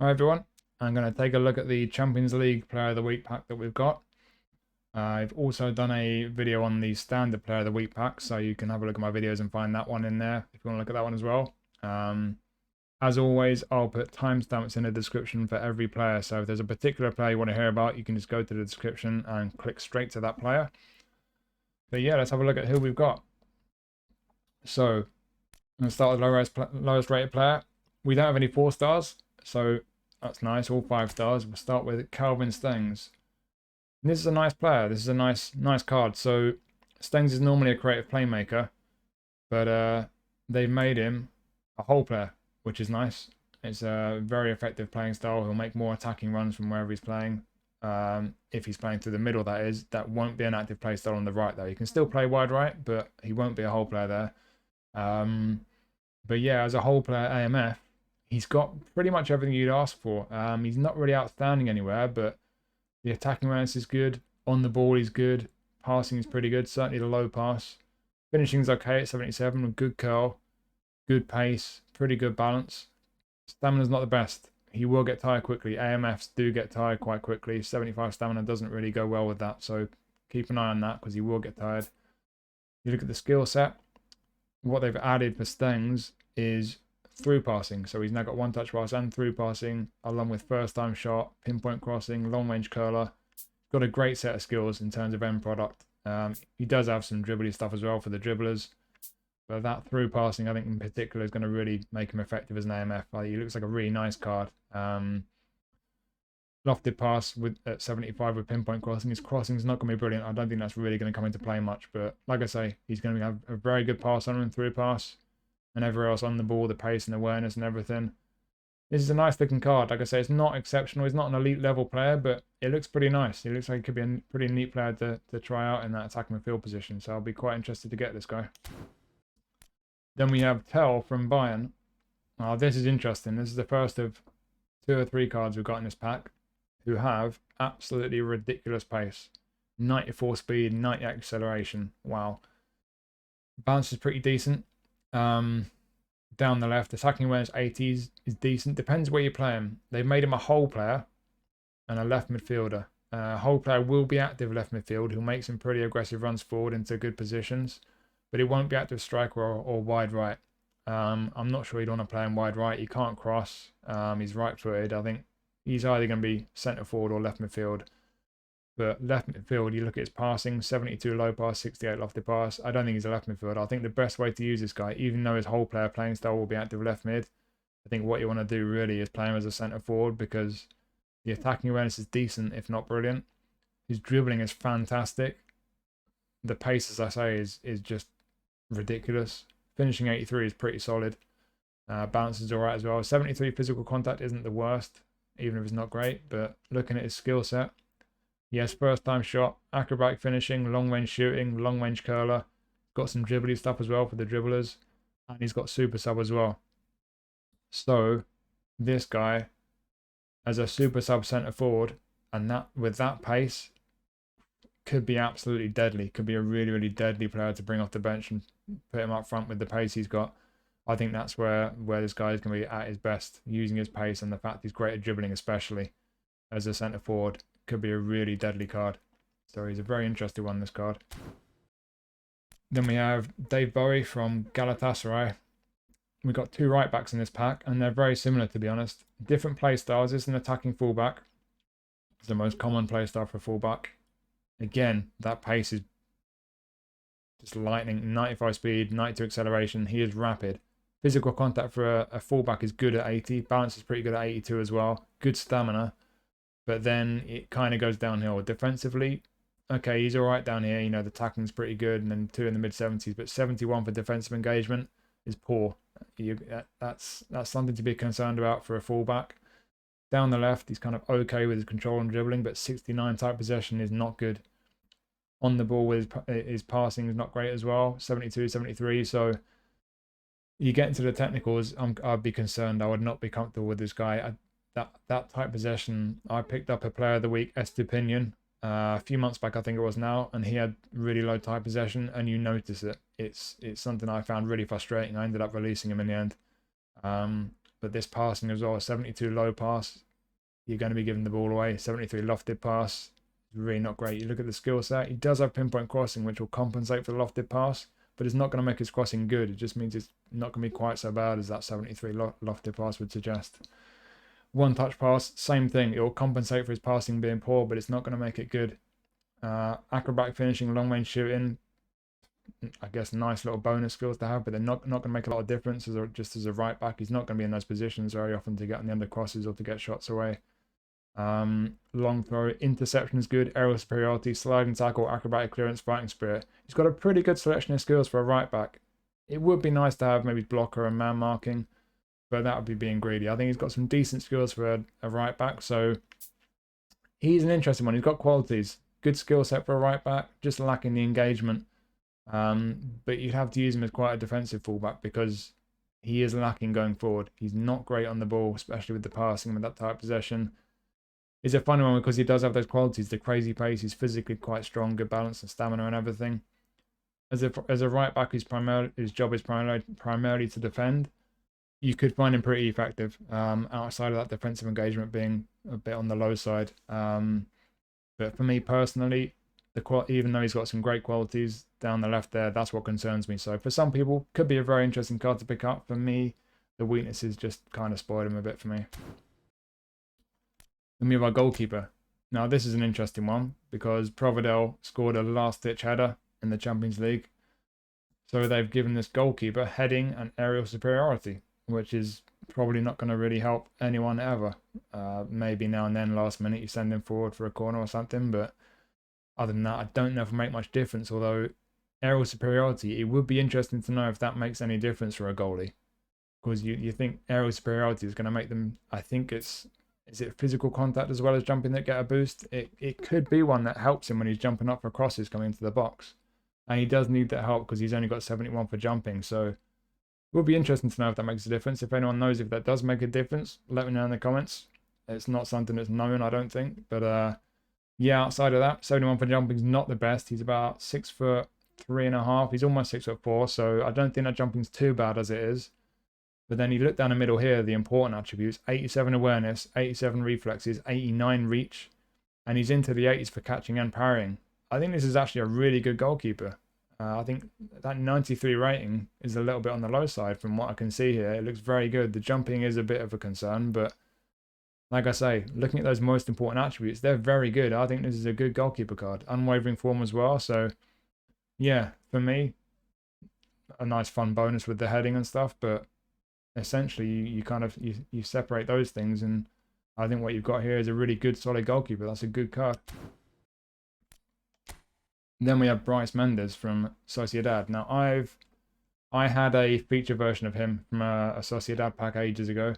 Hi everyone, I'm going to take a look at the Champions League Player of the Week pack that we've got. I've also done a video on the standard Player of the Week pack, so you can have a look at my videos and find that one in there if you want to look at that one as well. As always, I'll put timestamps in the description for every player, so if there's a particular player you want to hear about, you can just go to the description and click straight to that player. But yeah, let's have a look at who we've got. So, I'm going to start with the lowest rated player. We don't have any 4 stars, so that's nice, all 5 stars. We'll start with Stengs. And this is a nice player. This is a nice card. So Stengs is normally a creative playmaker, but they've made him a whole player, which is nice. It's a very effective playing style. He'll make more attacking runs from wherever he's playing. If he's playing through the middle, that is. That won't be an active play style on the right, though. He can still play wide right, but he won't be a whole player there. But yeah, as a whole player AMF, he's got pretty much everything you'd ask for. He's not really outstanding anywhere, but the attacking awareness is good. On the ball, he's good. Passing is pretty good, certainly the low pass. Finishing's okay at 77, with good curl, good pace, pretty good balance. Stamina's not the best. He will get tired quickly. AMFs do get tired quite quickly. 75 stamina doesn't really go well with that, so keep an eye on that because he will get tired. You look at the skill set. What they've added for Stengs is through passing. So he's now got one touch pass and through passing, along with first time shot, pinpoint crossing, long range curler. Got a great set of skills in terms of end product. He does have some dribbly stuff as well for the dribblers. But that through passing, I think in particular, is going to really make him effective as an AMF. He looks like a really nice card. Lofted pass at 75 with pinpoint crossing. His crossing is not going to be brilliant. I don't think that's really going to come into play much. But like I say, he's going to have a very good pass on him, through pass, and everywhere else on the ball, the pace and awareness and everything. This is a nice looking card. Like I say, it's not exceptional. He's not an elite level player, but it looks pretty nice. He looks like he could be a pretty neat player to try out in that attacking midfield position. So I'll be quite interested to get this guy. Then we have Tell from Bayern. This is interesting. This is the first of 2 or 3 cards we've got in this pack who have absolutely ridiculous pace. 94 speed, 90 acceleration. Wow. Balance is pretty decent. Down the left, attacking awareness 80s is decent. Depends where you play him. They've made him a whole player and a left midfielder. Whole player will be active left midfield. He'll make some pretty aggressive runs forward into good positions, but he won't be active striker or wide right. I'm not sure he'd want to play him wide right. He can't cross. He's right footed. I think he's either going to be centre forward or left midfield. But left midfield, you look at his passing, 72 low pass, 68 lofted pass. I don't think he's a left midfielder. I think the best way to use this guy, even though his whole player playing style will be active left mid, I think what you want to do really is play him as a centre forward because the attacking awareness is decent, if not brilliant. His dribbling is fantastic. The pace, as I say, is just ridiculous. Finishing 83 is pretty solid. Balance is alright as well. 73 physical contact isn't the worst, even if it's not great. But looking at his skill set, he has first time shot, acrobatic finishing, long range shooting, long range curler. Got some dribbly stuff as well for the dribblers. And he's got super sub as well. So this guy, as a super sub centre forward, and that with that pace, could be absolutely deadly. Could be a really deadly player to bring off the bench and put him up front with the pace he's got. I think that's where this guy is going to be at his best, using his pace and the fact he's great at dribbling, especially as a centre forward. Could be a really deadly card. So he's a very interesting one, this card. Then we have Boey from Galatasaray. We've got 2 right backs in this pack, and they're very similar, to be honest. Different play styles. This is an attacking fullback. It's the most common play style for a fullback. Again, that pace is just lightning. 95 speed, 92 acceleration. He is rapid. Physical contact for a fullback is good at 80. Balance is pretty good at 82 as well. Good stamina. But then it kind of goes downhill. Defensively, okay, he's all right down here. You know, the tackling's pretty good, and then 2 in the mid-70s. But 71 for defensive engagement is poor. That's something to be concerned about for a fullback. Down the left, he's kind of okay with his control and dribbling, but 69 tight possession is not good. On the ball with his passing is not great as well. 72, 73. So you get into the technicals, I'd be concerned. I would not be comfortable with this guy. That type possession, I picked up a player of the week, Estupinian, a few months back, I think it was now, and he had really low tight possession, and you notice it. It's something I found really frustrating. I ended up releasing him in the end. but this passing as well, 72 low pass, you're going to be giving the ball away. 73 lofted pass, really not great. You look at the skill set, he does have pinpoint crossing, which will compensate for the lofted pass, but it's not going to make his crossing good. It just means it's not going to be quite so bad as that 73 lofted pass would suggest. One touch pass, same thing. It will compensate for his passing being poor, but it's not going to make it good. Acrobatic finishing, long range shooting, I guess nice little bonus skills to have, but they're not going to make a lot of difference just as a right back. He's not going to be in those positions very often to get on the under crosses or to get shots away. Long throw, interception is good, aerial superiority, sliding tackle, acrobatic clearance, fighting spirit. He's got a pretty good selection of skills for a right back. It would be nice to have maybe blocker and man marking, but that would be being greedy. I think he's got some decent skills for a right back, so he's an interesting one. He's got qualities, good skill set for a right back, just lacking the engagement. But you'd have to use him as quite a defensive fullback because he is lacking going forward. He's not great on the ball, especially with the passing with that type of possession. It's a funny one because he does have those qualities, the crazy pace, he's physically quite strong, good balance and stamina and everything. As a right back, his job is primarily to defend. You could find him pretty effective outside of that defensive engagement being a bit on the low side. But for me personally, even though he's got some great qualities down the left there, that's what concerns me. So for some people, could be a very interesting card to pick up. For me, the weaknesses just kind of spoiled him a bit for me. Then we have our goalkeeper. Now this is an interesting one because Provedel scored a last-ditch header in the Champions League. So they've given this goalkeeper heading and aerial superiority, which is probably not going to really help anyone ever. Maybe now and then, last minute, you send him forward for a corner or something, but other than that, I don't know if it'll make much difference. Although aerial superiority, it would be interesting to know if that makes any difference for a goalie. Because you think aerial superiority is going to make them, I think is it physical contact as well as jumping that get a boost? It could be one that helps him when he's jumping up for crosses coming into the box. And he does need that help because he's only got 71 for jumping. So it will be interesting to know if that makes a difference. If anyone knows if that does make a difference, let me know in the comments. It's not something that's known, I don't think. But yeah, outside of that, 71 for jumping is not the best. He's about 6'3.5". He's almost 6'4", so I don't think that jumping's too bad as it is. But then you look down the middle here, the important attributes: 87 awareness, 87 reflexes, 89 reach, and he's into the 80s for catching and parrying. I think this is actually a really good goalkeeper. I think that 93 rating is a little bit on the low side from what I can see here. It looks very good. The jumping is a bit of a concern, but like I say, looking at those most important attributes, they're very good. I think this is a good goalkeeper card. Unwavering form as well. So yeah, for me, a nice fun bonus with the heading and stuff, but essentially you separate those things, and I think what you've got here is a really good solid goalkeeper. That's a good card. Then we have Brais Mendez from Sociedad. Now I had a feature version of him from a Sociedad pack ages ago.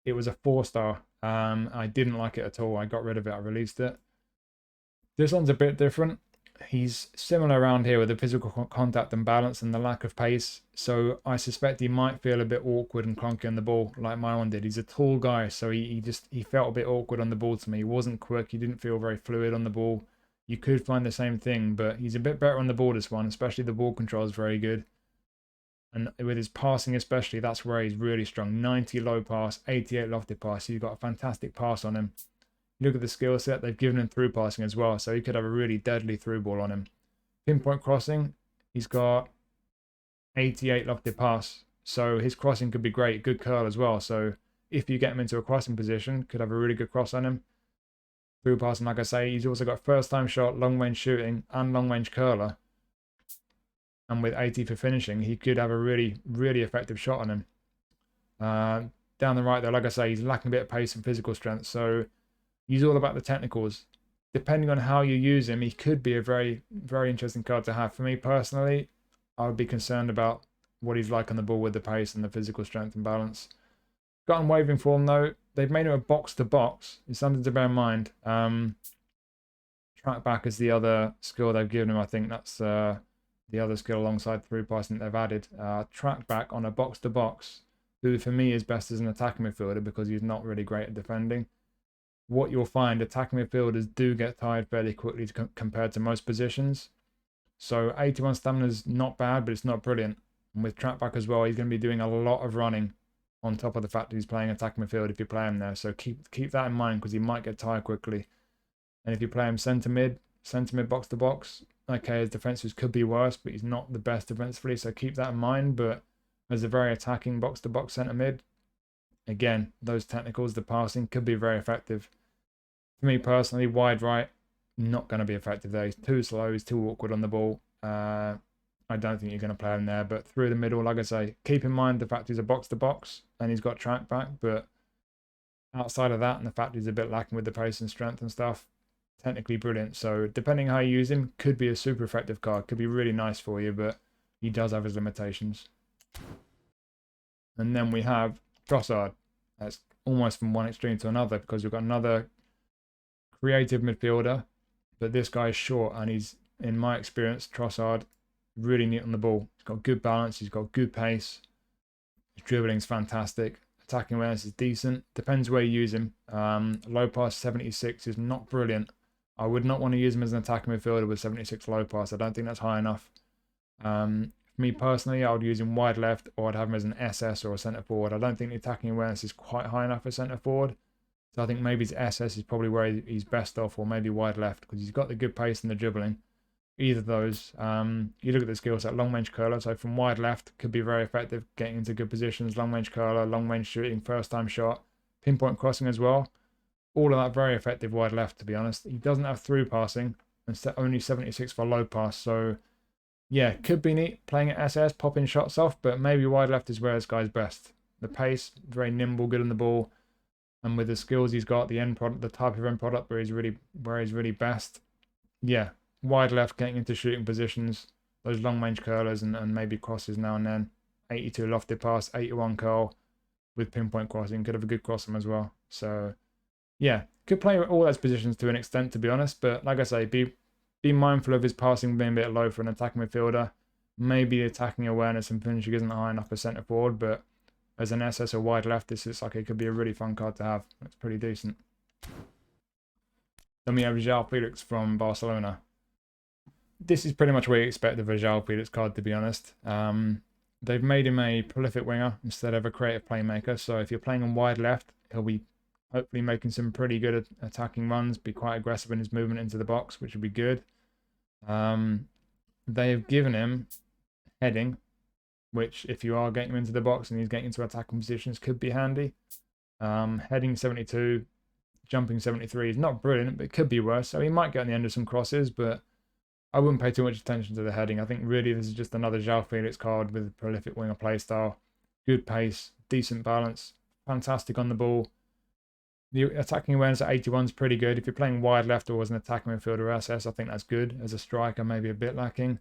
It was a 4-star. I didn't like it at all. I got rid of it. I released it. This one's a bit different. He's similar around here with the physical contact and balance and the lack of pace. So I suspect he might feel a bit awkward and clunky on the ball like my one did. He's a tall guy, so he felt a bit awkward on the ball to me. He wasn't quick. He didn't feel very fluid on the ball. You could find the same thing, but he's a bit better on the ball, this one, especially the ball control is very good. And with his passing especially, that's where he's really strong. 90 low pass, 88 lofted pass. So you've got a fantastic pass on him. Look at the skill set. They've given him through passing as well, so he could have a really deadly through ball on him. Pinpoint crossing, he's got 88 lofted pass. So his crossing could be great. Good curl as well. So if you get him into a crossing position, could have a really good cross on him. Through passing, like I say, he's also got first time shot, long range shooting, and long range curler. And with 80 for finishing, he could have a really, really effective shot on him. Down the right, though, like I say, he's lacking a bit of pace and physical strength. So he's all about the technicals. Depending on how you use him, he could be a very, very interesting card to have. For me personally, I would be concerned about what he's like on the ball with the pace and the physical strength and balance. Got unwavering form, though. They've made him a box-to-box. It's something to bear in mind. Track back is the other skill they've given him. I think that's the other skill alongside through passing that they've added. Track back on a box-to-box, who for me is best as an attacking midfielder because he's not really great at defending. What you'll find, attacking midfielders do get tired fairly quickly compared to most positions. So 81 stamina is not bad, but it's not brilliant. And with track back as well, he's going to be doing a lot of running. on top of the fact that he's playing attacking midfield if you play him there. So keep that in mind, because he might get tired quickly. And if you play him centre mid box to box, okay, his defensives could be worse, but he's not the best defensively, so keep that in mind. But as a very attacking box to box centre mid, again, those technicals, the passing could be very effective. For me personally, wide right, not going to be effective there. He's too slow, he's too awkward on the ball. I don't think you're going to play him there. But through the middle, like I say, keep in mind the fact he's a box to box and he's got track back. But outside of that, and the fact he's a bit lacking with the pace and strength and stuff, technically brilliant. So depending how you use him, could be a super effective card. Could be really nice for you, but he does have his limitations. And then we have Trossard. That's almost from one extreme to another, because we've got another creative midfielder, but this guy's short, and he's, in my experience, Trossard, really neat on the ball. He's got good balance, he's got good pace, his dribbling's fantastic, attacking awareness is decent, depends where you use him. Low pass 76 is not brilliant. I would not want to use him as an attacking midfielder with 76 low pass. I don't think that's high enough. For me personally, I would use him wide left, or I'd have him as an SS or a centre forward. I don't think the attacking awareness is quite high enough for centre forward. So I think maybe his SS is probably where he's best off, or maybe wide left, because he's got the good pace and the dribbling. Either of those. You look at the skill set, long range curler, so from wide left could be very effective, getting into good positions, long range curler, long range shooting, first time shot, pinpoint crossing as well. All of that very effective wide left, to be honest. He doesn't have through passing, and only 76 for low pass, so yeah, could be neat playing at SS, popping shots off, but maybe wide left is where this guy's best. The pace, very nimble, good on the ball, and with the skills he's got, the end product, the type of end product where he's really best. Yeah, wide left, getting into shooting positions, those long range curlers and maybe crosses now and then. 82 lofted pass, 81 curl with pinpoint crossing. Could have a good crossing as well. So yeah, could play all those positions to an extent, to be honest. But like I say, be mindful of his passing being a bit low for an attacking midfielder. Maybe the attacking awareness and finishing isn't high enough for centre forward, but as an SS or wide left, this is like, it could be a really fun card to have. It's pretty decent. Then we have Joao Felix from Barcelona. This is pretty much what you expect of a Joao Felix card, to be honest. They've made him a prolific winger instead of a creative playmaker. So if you're playing on wide left, he'll be hopefully making some pretty good attacking runs, be quite aggressive in his movement into the box, which would be good. They have given him heading, which if you are getting him into the box and he's getting into attacking positions, could be handy. Heading 72, jumping 73 is not brilliant, but it could be worse. So he might get on the end of some crosses, but I wouldn't pay too much attention to the heading. I think really this is just another Joao Felix card with a prolific winger playstyle, good pace, decent balance, fantastic on the ball. The attacking awareness at 81 is pretty good. If you're playing wide left or as an attacking midfielder SS, I think that's good. As a striker, maybe a bit lacking.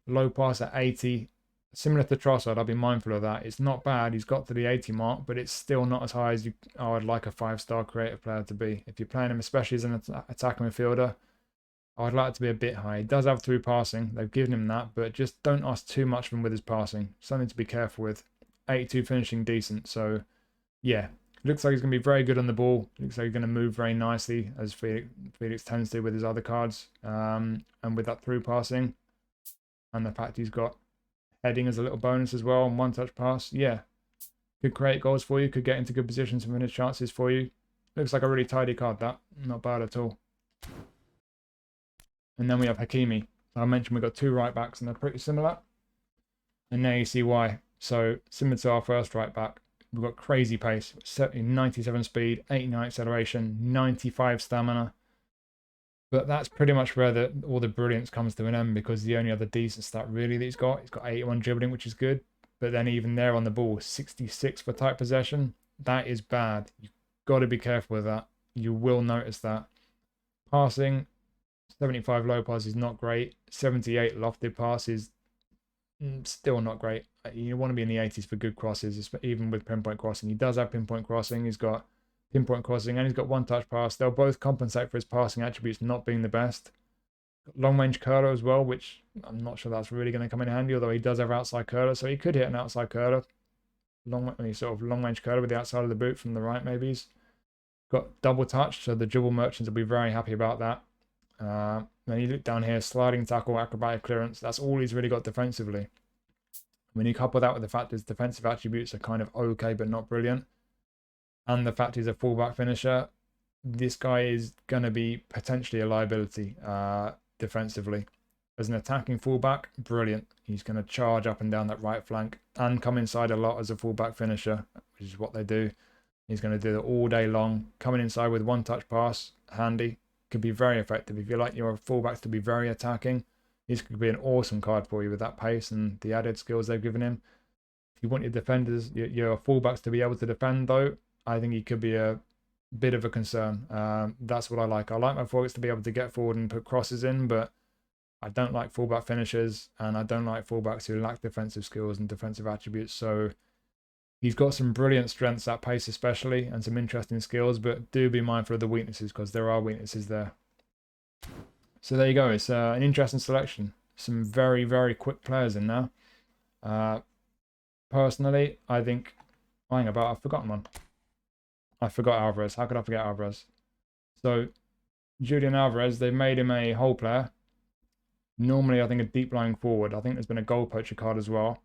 Low pass at 80, similar to Trossard, I'll be mindful of that. It's not bad. He's got to the 80 mark, but it's still not as high as I would like a 5-star creative player to be. If you're playing him, especially as an attacking midfielder, I'd like it to be a bit high. He does have through passing. They've given him that, but just don't ask too much of him with his passing. Something to be careful with. 82 finishing decent. So, yeah. Looks like he's going to be very good on the ball. Looks like he's going to move very nicely, as Felix tends to with his other cards. And with that through passing. And the fact he's got heading as a little bonus as well, and one-touch pass. Yeah. Could create goals for you. Could get into good positions and finish chances for you. Looks like a really tidy card, that. Not bad at all. And then we have Hakimi. I mentioned we've got two right backs and they're pretty similar. And now you see why. So similar to our first right back, we've got crazy pace, 97 speed, 89 acceleration, 95 stamina. But that's pretty much where all the brilliance comes to an end, because the only other decent stat really that he's got 81 dribbling, which is good. But then even there on the ball, 66 for tight possession. That is bad. You've got to be careful with that. You will notice that. Passing, 75 low pass is not great. 78 lofted pass is still not great. You want to be in the 80s for good crosses, even with pinpoint crossing. He does have pinpoint crossing. He's got pinpoint crossing and he's got one-touch pass. They'll both compensate for his passing attributes not being the best. Long-range curler as well, which I'm not sure that's really going to come in handy, although he does have outside curler, so he could hit an outside curler. Long-range curler with the outside of the boot from the right, maybe. He's got double touch, so the dribble merchants will be very happy about that. Then you look down here, sliding tackle, acrobatic clearance. That's all he's really got defensively. When you couple that with the fact his defensive attributes are kind of okay but not brilliant, and the fact he's a fullback finisher, this guy is going to be potentially a liability defensively. As an attacking fullback, brilliant. He's going to charge up and down that right flank and come inside a lot as a fullback finisher, which is what they do. He's going to do it all day long. Coming inside with one-touch pass, handy. Could be very effective. If you like your fullbacks to be very attacking, this could be an awesome card for you with that pace and the added skills they've given him. If you want your defenders, your fullbacks to be able to defend, though, I think he could be a bit of a concern. That's what I like. I like my fullbacks to be able to get forward and put crosses in, but I don't like fullback finishers, and I don't like fullbacks who lack defensive skills and defensive attributes. So he's got some brilliant strengths at pace especially, and some interesting skills, but do be mindful of the weaknesses because there are weaknesses there. So there you go. It's an interesting selection. Some very, very quick players in there. Personally, I think... Hang about, I've forgotten one. I forgot Alvarez. How could I forget Alvarez? So, Julian Alvarez, they made him a whole player. Normally, I think a deep lying forward. I think there's been a goal poacher card as well.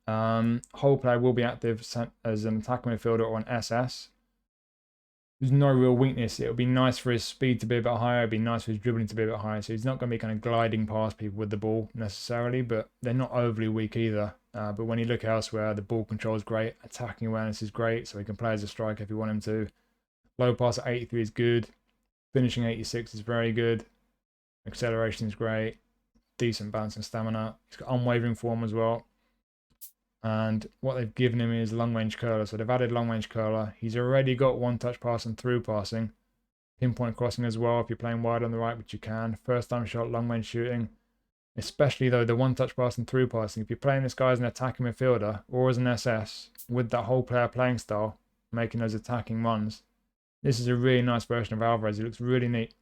Whole player will be active as an attacking midfielder or an SS. There's no real weakness. It would be nice for his speed to be a bit higher. It would be nice for his dribbling to be a bit higher. So he's not going to be kind of gliding past people with the ball necessarily, but they're not overly weak either. But when you look elsewhere, the ball control is great. Attacking awareness is great, so he can play as a striker if you want him to. Low pass at 83 is good. Finishing 86 is very good. Acceleration is great. Decent balance and stamina. He's got unwavering form as well. And what they've given him is long range curler. So they've added long range curler. He's already got one touch pass and through passing. Pinpoint crossing as well if you're playing wide on the right, which you can. First time shot, long range shooting. Especially though the one touch pass and through passing. If you're playing this guy as an attacking midfielder or as an SS with that whole player playing style, making those attacking runs, this is a really nice version of Alvarez. He looks really neat.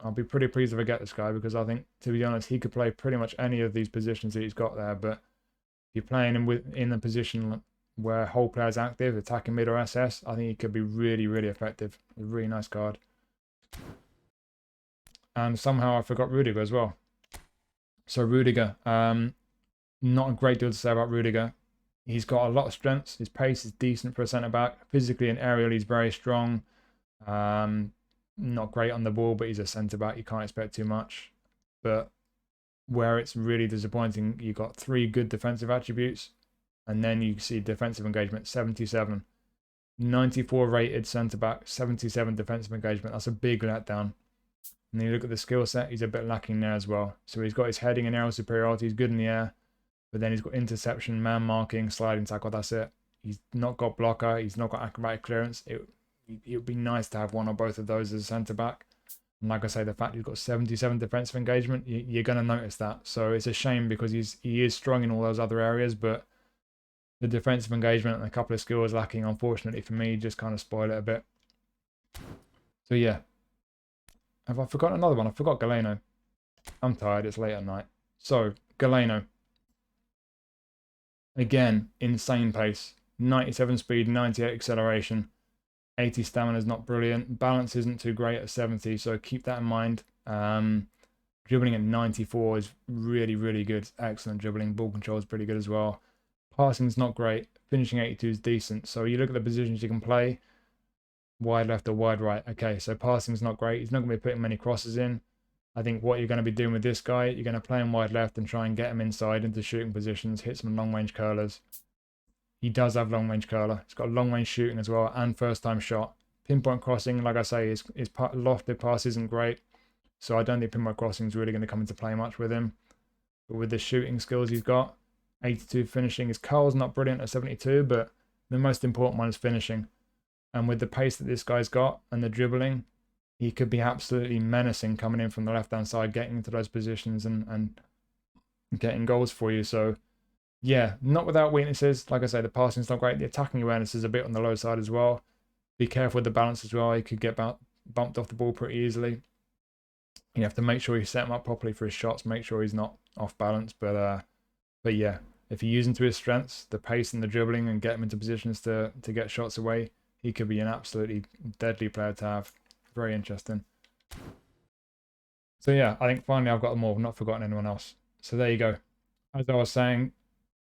I'll be pretty pleased if I get this guy because I think, to be honest, he could play pretty much any of these positions that he's got there. But if you're playing him in a position where whole player is active, attacking mid or SS, I think he could be really, really effective. A really nice card. And somehow I forgot Rudiger as well. So Rudiger, not a great deal to say about Rudiger. He's got a lot of strengths. His pace is decent for a centre-back. Physically and aerially, he's very strong. Not great on the ball, but he's a centre-back. You can't expect too much. But where it's really disappointing, you've got 3 good defensive attributes, and then you see defensive engagement, 77. 94 rated centre-back, 77 defensive engagement. That's a big letdown. And then you look at the skill set, he's a bit lacking there as well. So he's got his heading and aerial superiority, he's good in the air, but then he's got interception, man marking, sliding tackle, that's it. He's not got blocker, he's not got acrobatic clearance. It would be nice to have one or both of those as a centre-back. And like I say, the fact he's got 77 defensive engagement, you're going to notice that. So it's a shame because he is strong in all those other areas, but the defensive engagement and a couple of skills lacking, unfortunately for me, just kind of spoil it a bit. So yeah. Have I forgotten another one? I forgot Galeno. I'm tired, it's late at night. So, Galeno. Again, insane pace. 97 speed, 98 acceleration. 80 stamina is not brilliant. Balance isn't too great at 70, so keep that in mind. Dribbling at 94 is really, really good. Excellent dribbling. Ball control is pretty good as well. Passing is not great. Finishing 82 is decent. So you look at the positions you can play. Wide left or wide right. Okay, so passing's not great. He's not going to be putting many crosses in. I think what you're going to be doing with this guy, you're going to play him wide left and try and get him inside into shooting positions, hit some long range curlers. He does have long range curler. He's got long range shooting as well and first time shot. Pinpoint crossing, like I say, his lofted pass isn't great. So I don't think pinpoint crossing is really going to come into play much with him. But with the shooting skills he's got, 82 finishing. His curl's not brilliant at 72, but the most important one is finishing. And with the pace that this guy's got and the dribbling, he could be absolutely menacing coming in from the left-hand side, getting into those positions and getting goals for you. So, yeah, not without weaknesses. Like I say, the passing's not great. The attacking awareness is a bit on the low side as well. Be careful with the balance as well. He could get bumped off the ball pretty easily. You have to make sure you set him up properly for his shots. Make sure he's not off balance. But yeah, if you use him to his strengths, the pace and the dribbling, and get him into positions to get shots away, he could be an absolutely deadly player to have. Very interesting. So yeah, I think finally I've got them all. I've not forgotten anyone else. So there you go. As I was saying,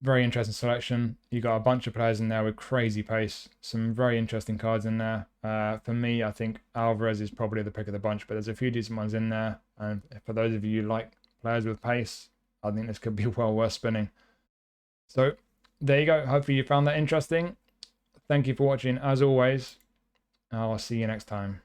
Very interesting selection. You got a bunch of players in there with crazy pace. Some very interesting cards in there. For me, I think Alvarez is probably the pick of the bunch, but there's a few decent ones in there. And for those of you who like players with pace, I think this could be well worth spinning. So there you go. Hopefully you found that interesting. Thank you for watching as always. I'll see you next time.